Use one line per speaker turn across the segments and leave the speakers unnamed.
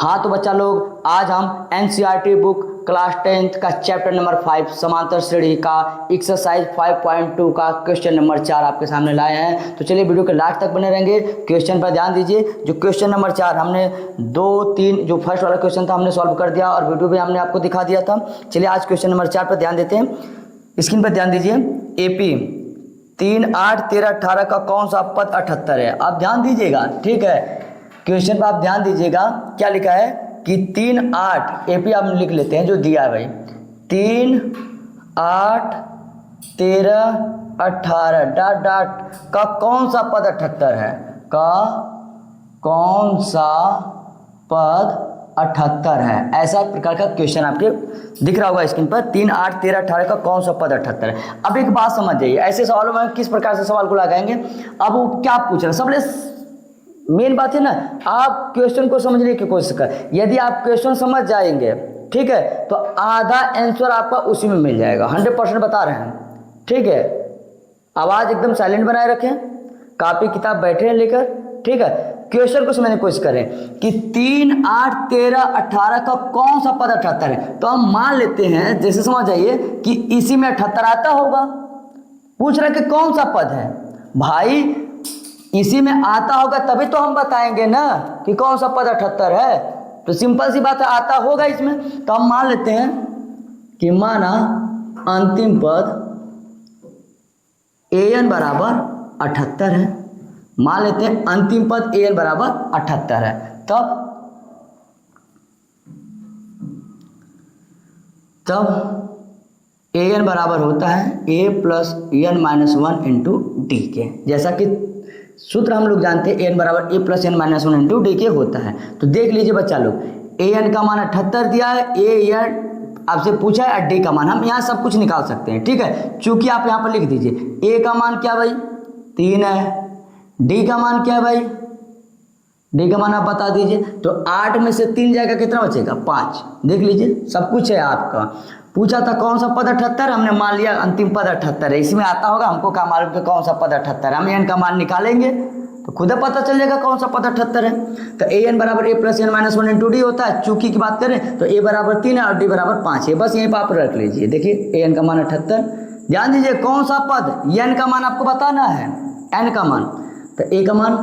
हाँ तो बच्चा लोग, आज हम एनसीईआरटी बुक क्लास 10th का चैप्टर नंबर 5 समांतर श्रेणी का एक्सरसाइज 5.2 का क्वेश्चन नंबर 4 आपके सामने लाए हैं। तो चलिए वीडियो के लास्ट तक बने रहेंगे। क्वेश्चन पर ध्यान दीजिए। जो क्वेश्चन नंबर 4 हमने 2-3 जो फर्स्ट वाला क्वेश्चन था हमने सॉल्व कर दिया और वीडियो भी हमने आपको दिखा दिया था। चलिए आज क्वेश्चन नंबर 4 पर ध्यान देते हैं। स्क्रीन पर ध्यान दीजिए। एपी 3, 8, 13, 18 का कौन सा पद 78 है? आप ध्यान दीजिएगा, ठीक है। क्वेश्चन पर आप ध्यान दीजिएगा, क्या लिखा है कि 3, 8 एपी आप लिख लेते हैं जो दिया है भाई। 3, 8, 13, 18 डॉट डॉट का कौन सा पद 78 है? का कौन सा पद 78 है? ऐसा प्रकार का क्वेश्चन आपके दिख रहा होगा स्क्रीन पर। 3, 8, 13, 18 का कौन सा पद 78 है? अब एक बात समझ जाइए, ऐसे सवालों में किस प्रकार से सवाल को लगाएंगे। अब वो क्या पूछ रहे हैं, सबसे मेन बात है ना, आप क्वेश्चन को समझने की कोशिश कर। यदि आप क्वेश्चन समझ जाएंगे, ठीक है, तो आधा आंसर आपका उसी में मिल जाएगा। 100% बता रहे हैं, ठीक है। आवाज एकदम साइलेंट बनाए रखें, कॉपी किताब बैठे हैं लेकर, ठीक है। क्वेश्चन को समझने की कोशिश करें कि 3, 8, 13, 18 का कौन सा पद 78 है। तो हम मान लेते हैं, जैसे समझ जाइए कि इसी में 78 आता होगा। पूछ रहे कि कौन सा पद है भाई, इसी में आता होगा तभी तो हम बताएंगे ना कि कौन सा पद 78 है। तो सिंपल सी बात है, आता होगा इसमें। तो हम मान लेते हैं कि माना अंतिम पद an बराबर 78 है। मान लेते हैं अंतिम पद an बराबर 78 है। तब an बराबर होता है a plus n minus 1 into D के। जैसा कि सूत्र हम लोग जानते हैं n बराबर a plus n minus 1 into D के होता है। तो देख लीजिए बच्चा लोग, an का मान 78 दिया है, an आपसे पूछा है, और डी का मान हम यहाँ सब कुछ निकाल सकते हैं, ठीक है। चूंकि आप यहाँ पर लिख दीजिए a का मान क्या भाई 3 है, डी का मान क्या है भाई, डी का मान आप बता दीजिए। तो 8 में से 3 जाएगा, कितना बचेगा 5। देख लीजिए सब कुछ है आपका। पूछा था कौन सा पद 78, हमने मान लिया अंतिम पद 78 है, इसमें आता होगा। हमको क्या मालूम कि कौन सा पद 78 है, हम एन का मान निकालेंगे तो खुद पता चल जाएगा कौन सा पद 78 है। तो ए एन बराबर a plus n minus 1 into D होता है। चूंकि की बात करें तो a बराबर 3 है और d बराबर 5 है। बस यहीं पर आप रख लीजिए। देखिए ए एन का मान 78। ध्यान दीजिए कौन सा पद, n का मान आपको बताना है, n का मान। तो a का मान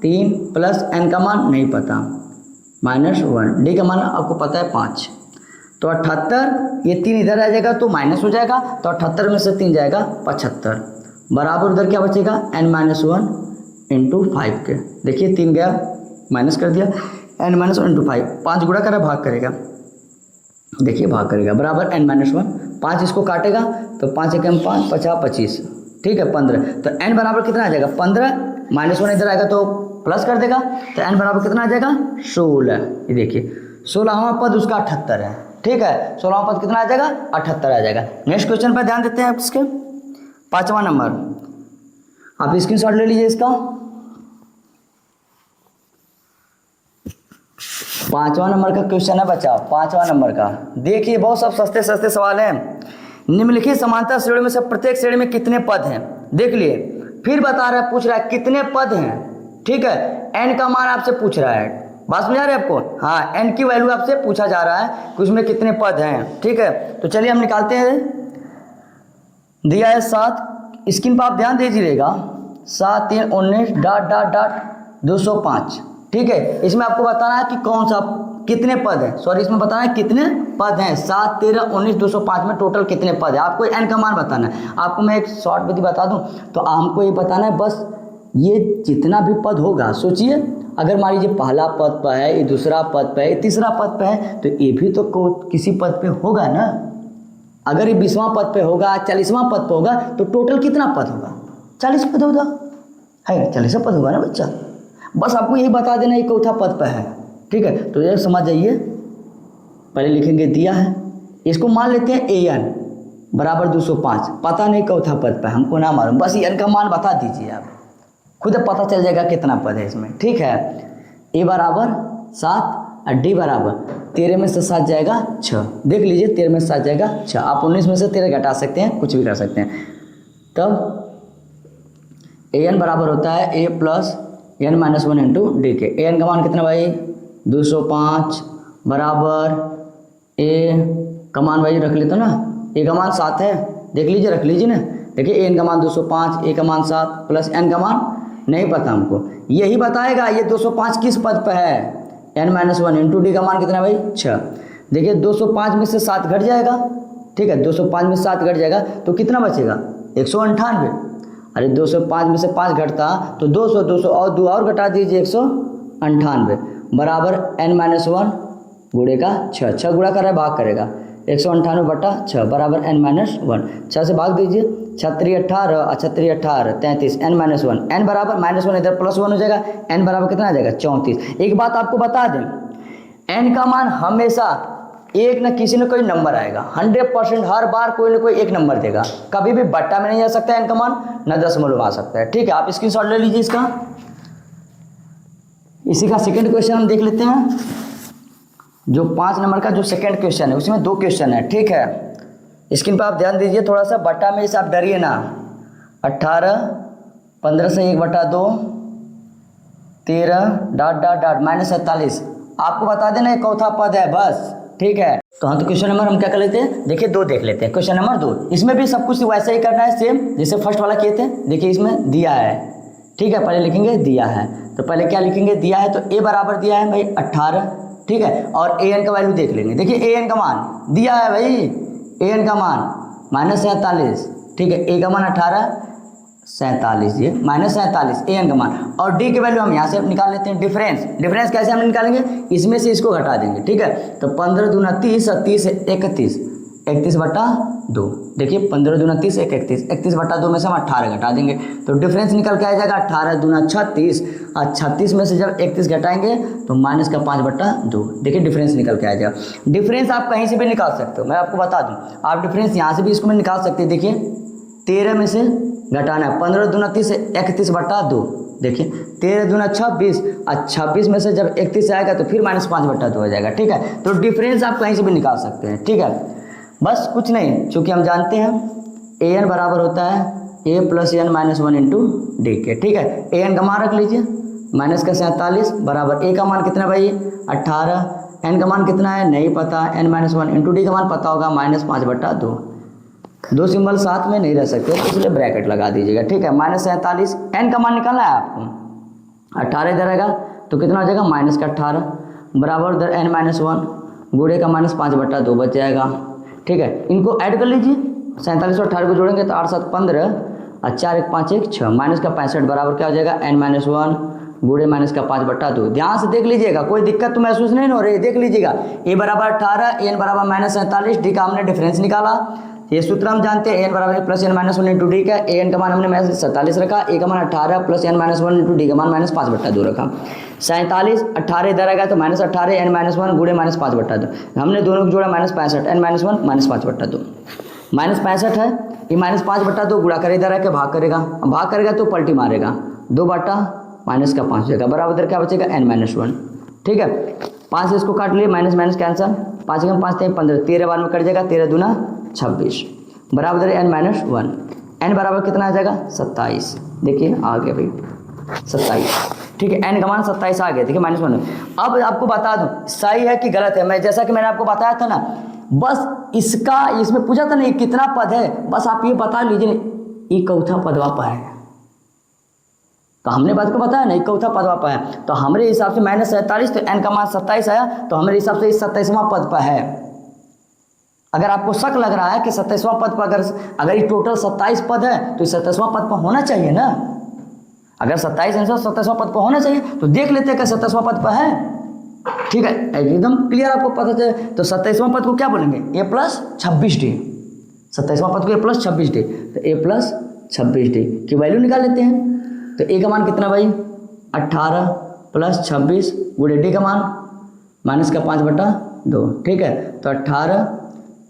3 प्लस n का मान नहीं पता माइनस 1, डी का मान आपको पता है 5। तो 78, ये 3 इधर आ जाएगा तो माइनस हो जाएगा। तो 78 में से 3 जाएगा 75, बराबर उधर क्या बचेगा n माइनस 1 इंटू 5 के। देखिए 3 गया माइनस कर दिया, n माइनस 1 इंटू 5, 5 गुणा करें भाग करेगा, देखिए भाग करेगा बराबर n माइनस 1। 5 इसको काटेगा तो 5 एकम 5, 50, 25, ठीक है 15। तो n बराबर कितना आ जाएगा 15, माइनस 1 इधर आएगा तो प्लस कर देगा। तो n बराबर कितना आ जाएगा 16। ये देखिए 16वां पद उसका 78 है, ठीक है। 16वां पद कितना आ जाएगा 78 आ जाएगा। नेक्स्ट क्वेश्चन पर ध्यान देते हैं आप इसके 5वां नंबर। आप स्क्रीनशॉट ले लीजिए इसका। 5वां नंबर का क्वेश्चन है बच्चा, 5वां नंबर का। देखिए बहुत सब सस्ते सस्ते सवाल हैं। निम्नलिखित समांतर श्रेणी में से प्रत्येक श्रेणी में कितने पद हैं? देख लिए, फिर बता रहा है, पूछ रहा है कितने पद हैं, ठीक है। n का मान आपसे पूछ रहा है, बात समझ आ रही है आपको? हाँ, n की वैल्यू आपसे पूछा जा रहा है कि उसमें कितने पद हैं, ठीक है। तो चलिए हम निकालते हैं। दिया है 7, स्क्रीन पर आप ध्यान दीजिएगा। 7, 3, 19 डॉट डॉट डॉट 205, ठीक है। इसमें आपको बताना है कि कौन सा कितने पद है, सॉरी इसमें बताना है कितने पद हैं। 7, 13, 19, 205 में टोटल कितने पद है, आपको n का मान बताना है। आपको मैं एक शॉर्ट विधि बता दूं, तो हमको ये बताना है बस, ये जितना भी पद होगा, सोचिए अगर मान लीजिए पहला पद पर है, ये दूसरा पद पर है, ये तीसरा पद पर है, तो ये भी तो किसी पद पे होगा ना। अगर ये 20वां पद पे होगा, 40वां पद पे होगा, तो टोटल कितना पद होगा 40 पद होगा, है 40 पद होगा ना बच्चा। बस आपको यही बता देना ये चौथा पद पे है, ठीक है। तो ये समझ जाइए, पहले लिखेंगे दिया है, इसको मान लेते हैं an बराबर 205। पता नहीं चौथा पद पे, हमको ना मालूम, बस n का मान बता दीजिए, आप खुद पता चल जाएगा कितना पद है इसमें, ठीक है। a बराबर 7 और d बराबर 13 में से 7 जाएगा 6। देख लीजिए 13 में से 7 जाएगा 6। आप 19 में से 13 घटा सकते हैं, कुछ भी कर सकते हैं। तब an बराबर होता है a plus n minus 1 into D के। an का मान कितना भाई 205 बराबर ए का मान भाई रख लेते हो ना, ए का मान 7 है, देख लीजिए, रख लीजिए ना। देखिए एन का मान 205, ए का मान 7 प्लस एन का मान नहीं पता हमको, यही बताएगा ये 205 किस पद पर है, n-1 इंटू डी का मान कितना भाई 6। देखिए 205 में से 7 घट जाएगा, ठीक है, 205 में से 7 घट जाएगा तो कितना बचेगा 198। अरे 205 में से 5 घटता तो 200 और 2 और घटा दीजिए 198 बराबर n-1 गुणे का 6 गुणा कर रहा है, भाग करेगा 198/6 बराबर n-1, 6 से भाग दीजिए, 36 18 और 36 18 33 n-1, n बराबर -1 इधर +1 हो जाएगा, n बराबर कितना आ जाएगा 34। एक बात आपको बता दें, n का मान हमेशा एक न किसी न कोई नंबर आएगा, 100% हर बार कोई ना कोई एक नंबर देगा, कभी भी बट्टा में नहीं आ सकता n का मान, न दशमलव आ सकता है, ठीक है। आप स्क्रीनशॉट ले लीजिए इसका। इसी का सेकंड क्वेश्चन हम देख लेते हैं, जो 5 नंबर का जो सेकंड क्वेश्चन है उसमें 2 क्वेश्चन है, ठीक है। स्क्रीन पर आप ध्यान दीजिए थोड़ा सा, बट्टा में इसे आप डरिए ना। 18 15 से 1/2 13 -47 आपको बता देना एक चौथा पद है बस, ठीक है। तो हाँ, तो क्वेश्चन नंबर हम क्या कर लेते हैं, देखिए 2 देख लेते हैं। क्वेश्चन नंबर 2, इसमें भी सब कुछ वैसे ही करना है सेम जैसे फर्स्ट वाला किए थे। देखिए इसमें दिया है, ठीक है, पहले लिखेंगे दिया है, तो पहले क्या लिखेंगे, दिया है तो ए बराबर दिया है भाई 18, ठीक है, और ए एन का वैल्यू देख लेंगे। देखिए ए एन का मान दिया है भाई, ए एन का मान -47, ठीक है, ए का मान 18 47, ये -47 ए एन का मान, और डी की वैल्यू हम यहाँ से निकाल लेते हैं। डिफरेंस कैसे हम निकालेंगे, इसमें से इसको घटा देंगे, ठीक है। तो 15 दूना 30 और 30 31 31/2, देखिए 15 दूना 30 31/2 में से हम 18 घटा देंगे तो डिफरेंस निकल के आ जाएगा 18 दूना 36, और 36 में से जब 31 घटाएंगे तो -5/2, देखिए डिफरेंस निकल के आ जाएगा। डिफरेंस आप कहीं से भी निकाल सकते हो, मैं आपको बता दूं, आप डिफरेंस यहाँ से भी इसको में निकाल सकते हैं। देखिए 13 में से घटाना है, 15 दूना 30 31/2, देखिए 13 दूना 26 और 26 में से जब 31 आएगा तो फिर -5/2 हो जाएगा, ठीक है। तो डिफरेंस आप कहीं से भी निकाल सकते हैं, ठीक है। बस कुछ नहीं, चूँकि हम जानते हैं ए एन बराबर होता है ए प्लस एन -1 इंटू डी के, ठीक है। ए एन का मान रख लीजिए -47 बराबर ए का मान कितना भाई 18, एन का मान कितना है नहीं पता, n-1 इंटू डी का मान पता होगा -5/2, 2 सिंबल साथ में नहीं रह सकते तो इसलिए ब्रैकेट लगा दीजिएगा, ठीक है। -47 एन का मान निकालना है आपको, 18 इधर आएगा तो कितना हो जाएगा -18 बराबर उधर n-1 गुणे का -5/2 बच जाएगा, ठीक है। इनको ऐड कर लीजिए, 47 और 18 को जोड़ेंगे तो 8 7 15 और 4 1 5 1 6 -65 बराबर क्या हो जाएगा n-1 गुणे -5/2। ध्यान से देख लीजिएगा, कोई दिक्कत तो महसूस नहीं हो रही, देख लीजिएगा ए बराबर 18 एन बराबर -47, डी का हमने डिफरेंस निकाला, ये सूत्र हम जानते हैं एन बराबर प्लस n-1 इंटू डी का, ए एन का मान हमने -47 रखा, ए का मान 18 प्लस n-1 इंटू डी का मान -5/2 रखा। 47 18 इधर आएगा तो -18 n-1 गुणे -5/2, हमने दोनों को जोड़ा -65 n-1 -5/2, -65 है ये -5/2 गुणा कर इधर आके भाग करेगा तो पलटी मारेगा 2/-5 जाएगा बराबर क्या बचेगा n-1, ठीक है। 5 से इसको काट लिए, माइनस कैंसल, 5 में 5 15 13 बार में कट जाएगा, 13 दूना 26 बराबर n-1, n बराबर कितना आ जाएगा 27, देखिए आ गया भाई 27, ठीक है। n का मान 27 आ गया, देखिए -1। अब आपको बता दूं सही है कि गलत है, मैं जैसा कि मैंने आपको बताया था ना, बस इसमें पूछा था ना कितना पद है, बस आप ये बता लीजिए ये चौथा पदवा पर है, तो हमने बात को बताया ना चौथा पदवा पर है, तो हमारे हिसाब से -47 तो n का मान 27 आया, तो हमारे हिसाब से इस 27वां पद पर है। अगर आपको शक लग रहा है कि 27वां पद पर, अगर ये टोटल 27 पद है तो 27वां पद पर होना चाहिए ना, अगर 27 आंसर 27वां पद पर होना चाहिए तो देख लेते हैं कि 27वां पद पर है, ठीक है, एकदम क्लियर आपको पता चले। तो 27वां पद को क्या बोलेंगे a प्लस 26d, 27वां पद को a प्लस 26d, तो a प्लस 26d की वैल्यू निकाल लेते हैं। तो a का मान कितना भाई 18 प्लस 26 गुणे d का मान -5/2, ठीक है। तो 18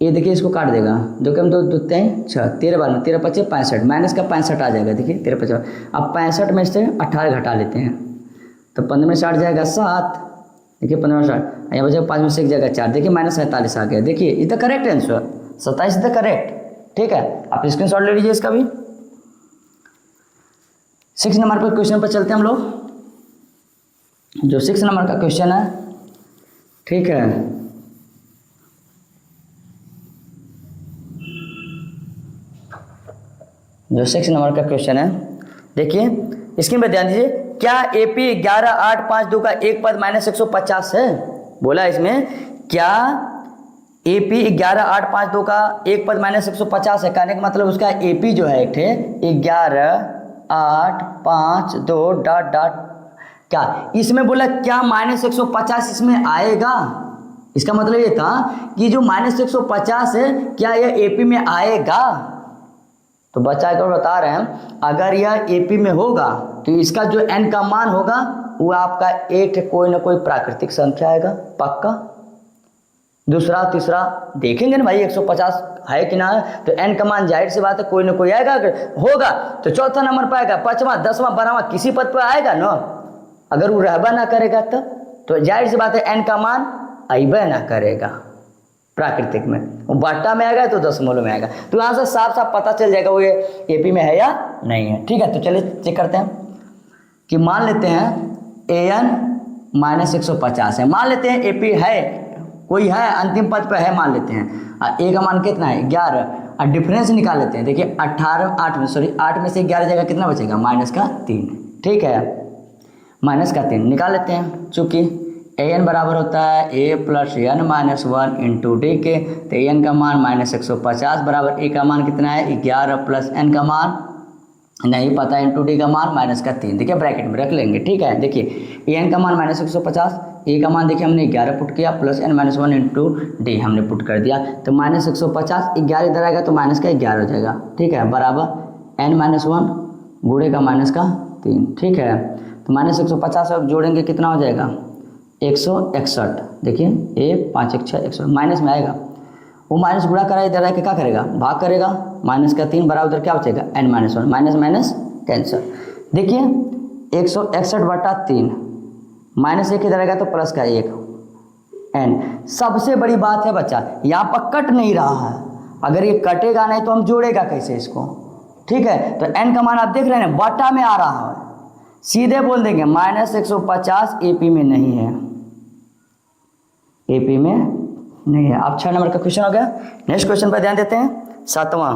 ये देखिए इसको काट देगा, दो के हम 2 2 3 6 13 बार में 13 25 65 -65 आ जाएगा, देखिए 13 25। अब 65 में से 18 घटा लेते हैं तो 15 में 60 जाएगा 7, देखिए 15 में 60, यहाँ बचेगा 5 में से 1 जाएगा 4, देखिए -47 आ गया, देखिए is the correct answer, 27 is the correct, ठीक है। आप स्क्रीनशॉट ले लीजिए इसका भी। 6 नंबर पर क्वेश्चन पर चलते हैं हम लोग। जो 6 नंबर का क्वेश्चन है ठीक है, जो 6 नंबर का क्वेश्चन है, देखिए स्क्रीन पर ध्यान दीजिए। क्या एपी 11,852 का एक पद -150 है? बोला इसमें क्या एपी 11,852 का एक पद -150 है। कहने का मतलब उसका एपी जो है एक थे 11,852 डॉट डॉट क्या इसमें बोला क्या -150 इसमें आएगा। इसका मतलब ये था कि जो -150 है क्या यह एपी में आएगा। तो बच्चा को बता रहे हैं अगर यह एपी में होगा तो इसका जो n का मान होगा वो आपका 8 कोई ना कोई प्राकृतिक संख्या आएगा पक्का। दूसरा तीसरा देखेंगे ना भाई 150 है कि ना है, तो n का मान जाहिर सी बात है कोई ना कोई आएगा। अगर होगा तो चौथा नंबर पर आएगा, 5वां 10वां 12वां किसी पद पर आएगा ना। अगर वो रहबा ना करेगा तो जाहिर सी बात है n का मान अइबे ना करेगा प्राकृतिक में, वो बट्टा में आएगा तो दशमलव में आएगा। तो यहाँ से साफ साफ पता चल जाएगा वो ये एपी में है या नहीं है। ठीक है, तो चलिए चेक करते हैं कि मान लेते हैं an -150 है, मान लेते हैं एपी है, कोई है अंतिम पद पे है मान लेते हैं। a का मान कितना है 11 और डिफरेंस निकाल लेते हैं। देखिए 8 में से 11 जगह कितना बचेगा -3। ठीक है, -3 निकाल लेते हैं। चूँकि an बराबर होता है a + n - 1 इंटू डी के, तो an का मान -150 बराबर a का मान कितना है 11 + n का मान नहीं पता इंटू डी का मान -3। देखिए ब्रैकेट में रख लेंगे। ठीक है, देखिए an का मान -150, a का मान देखिए हमने 11 पुट किया प्लस n - 1 इंटू डी हमने पुट कर दिया। तो -150 11 इधर आएगा तो माइनस का 11 हो जाएगा। ठीक है, बराबर n - 1 गुणे का -3। ठीक है, तो -150 अब जोड़ेंगे कितना हो जाएगा 161। देखिए 1 5 1 6 100 माइनस में आएगा, वो माइनस गुणा करा इधर आके क्या करेगा भाग करेगा, -3 बराबर उधर क्या बचेगा n - 1 माइनस माइनस कैंसर। देखिए 161/3 -1 इधर आएगा तो प्लस का 1 n। सबसे बड़ी बात है बच्चा यहाँ पर कट नहीं रहा है, अगर ये कटेगा नहीं तो हम जोड़ेगा कैसे इसको। ठीक है, तो n का मान आप देख रहे हैं बटा में आ रहा है, सीधे बोल देंगे -150 एपी में नहीं है, एपी में नहीं है। अब 6 नंबर का क्वेश्चन हो गया। नेक्स्ट क्वेश्चन पर ध्यान देते हैं, 7वां।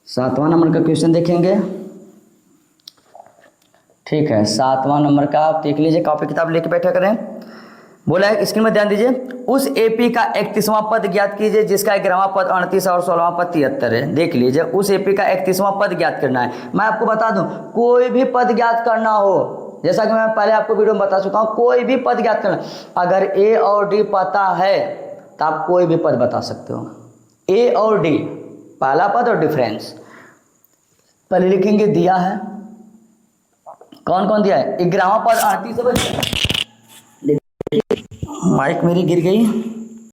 7वां नंबर का क्वेश्चन देखेंगे। ठीक है, 7वां नंबर का आप देख लीजिए, कॉपी किताब लेके बैठा करें। बोला है स्क्रीन में ध्यान दीजिए, उस एपी का 31वां पद ज्ञात कीजिए जिसका 11वां पद 38 और 16वां पद 73 है। देख लीजिए, उस एपी का 31वां पद ज्ञात करना है। मैं आपको बता दूं कोई भी पद ज्ञात करना हो, जैसा कि मैं पहले आपको वीडियो में बता चुका हूं, कोई भी पद ज्ञात करना, अगर ए और डी पता है तो आप कोई भी पद बता सकते हो। ए और डी पहला पद और डिफरेंस पहले लिखेंगे, दिया है कौन कौन दिया है 11वां पद 38। माइक मेरी गिर गई।